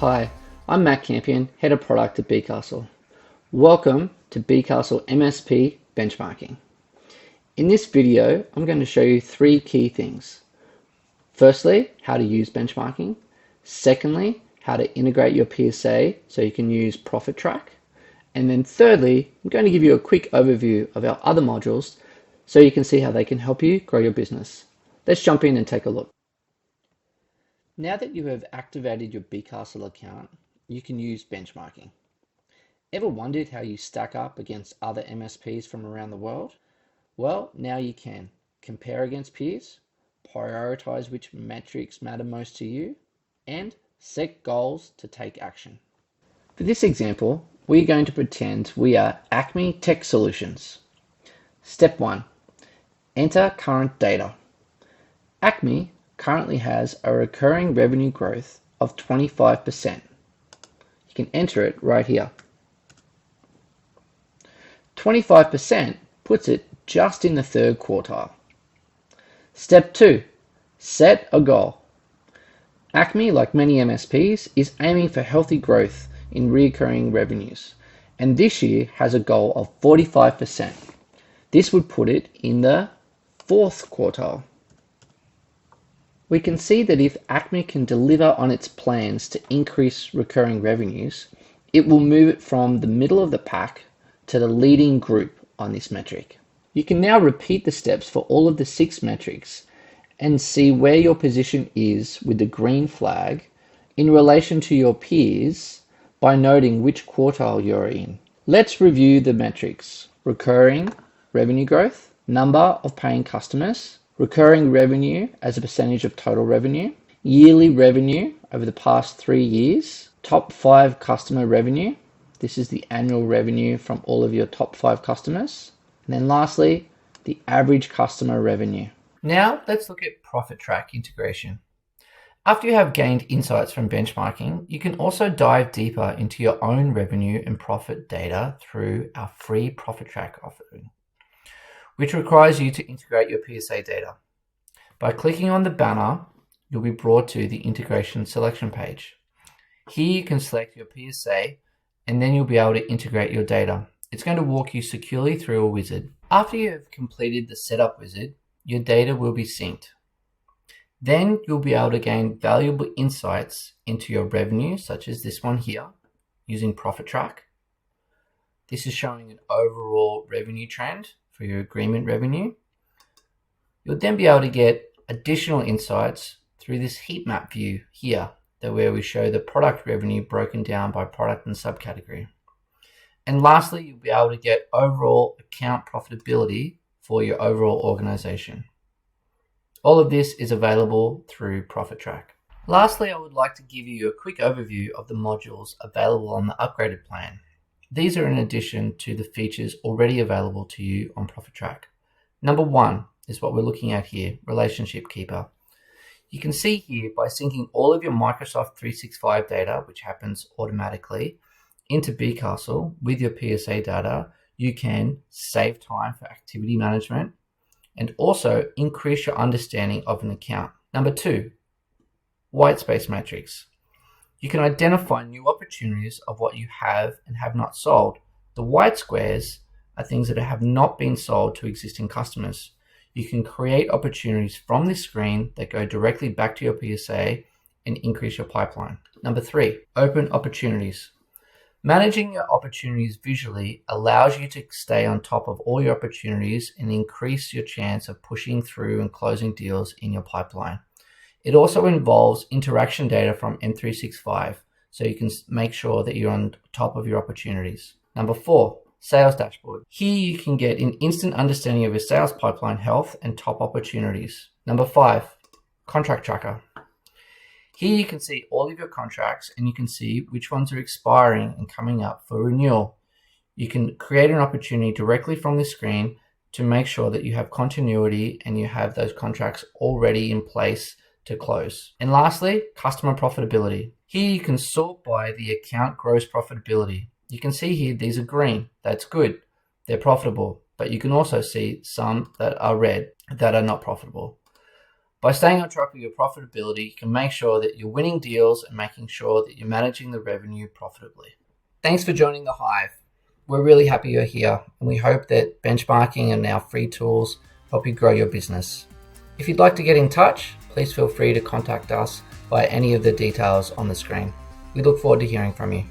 Hi, I'm Matt Campion, Head of Product at BeeCastle. Welcome to BeeCastle MSP Benchmarking. In this video, I'm going to show you three key things. Firstly, how to use benchmarking. Secondly, how to integrate your PSA so you can use Profit Track. And then thirdly, I'm going to give you a quick overview of our other modules so you can see how they can help you grow your business. Let's jump in and take a look. Now that you have activated your BeeCastle account, you can use benchmarking. Ever wondered how you stack up against other MSPs from around the world? Well, now you can. Compare against peers, prioritize which metrics matter most to you, and set goals to take action. For this example, we're going to pretend we are Acme Tech Solutions. Step 1. Enter current data. Acme currently has a recurring revenue growth of 25%. You can enter it right here. 25% puts it just in the third quartile. Step 2. Set a goal. Acme, like many MSPs, is aiming for healthy growth in recurring revenues, and this year has a goal of 45%. This would put it in the fourth quartile. We can see that if Acme can deliver on its plans to increase recurring revenues, it will move it from the middle of the pack to the leading group on this metric. You can now repeat the steps for all of the 6 metrics and see where your position is with the green flag in relation to your peers by noting which quartile you're in. Let's review the metrics: recurring revenue growth, number of paying customers, recurring revenue as a percentage of total revenue, yearly revenue over the past 3 years, top 5 customer revenue. This is the annual revenue from all of your top 5 customers. And then lastly, the average customer revenue. Now let's look at Profit Track integration. After you have gained insights from benchmarking, you can also dive deeper into your own revenue and profit data through our free Profit Track offering, which requires you to integrate your PSA data. By clicking on the banner, you'll be brought to the integration selection page. Here you can select your PSA and then you'll be able to integrate your data. It's going to walk you securely through a wizard. After you have completed the setup wizard, your data will be synced. Then you'll be able to gain valuable insights into your revenue, such as this one here, using Profit Track. This is showing an overall revenue trend for your agreement revenue. You'll then be able to get additional insights through this heat map view here, where we show the product revenue broken down by product and subcategory. And lastly, you'll be able to get overall account profitability for your overall organization. All of this is available through Profit Track. Lastly, I would like to give you a quick overview of the modules available on the upgraded plan. These are in addition to the features already available to you on Profit Track. Number 1 is what we're looking at here, Relationship Keeper. You can see here by syncing all of your Microsoft 365 data, which happens automatically, into BeeCastle with your PSA data, you can save time for activity management and also increase your understanding of an account. Number 2, white space matrix. You can identify new opportunities of what you have and have not sold. The white squares are things that have not been sold to existing customers. You can create opportunities from this screen that go directly back to your PSA and increase your pipeline. Number 3, open opportunities. Managing your opportunities visually allows you to stay on top of all your opportunities and increase your chance of pushing through and closing deals in your pipeline. It also involves interaction data from M365, so you can make sure that you're on top of your opportunities. Number 4, sales dashboard. Here you can get an instant understanding of your sales pipeline health and top opportunities. Number 5, contract tracker. Here you can see all of your contracts and you can see which ones are expiring and coming up for renewal. You can create an opportunity directly from the screen to make sure that you have continuity and you have those contracts already in place to close. And lastly, customer profitability. Here you can sort by the account gross profitability. You can see here these are green. That's good. They're profitable. But you can also see some that are red that are not profitable. By staying on top of your profitability, you can make sure that you're winning deals and making sure that you're managing the revenue profitably. Thanks for joining the Hive. We're really happy you're here, and we hope that benchmarking and our free tools help you grow your business. If you'd like to get in touch, please feel free to contact us via any of the details on the screen. We look forward to hearing from you.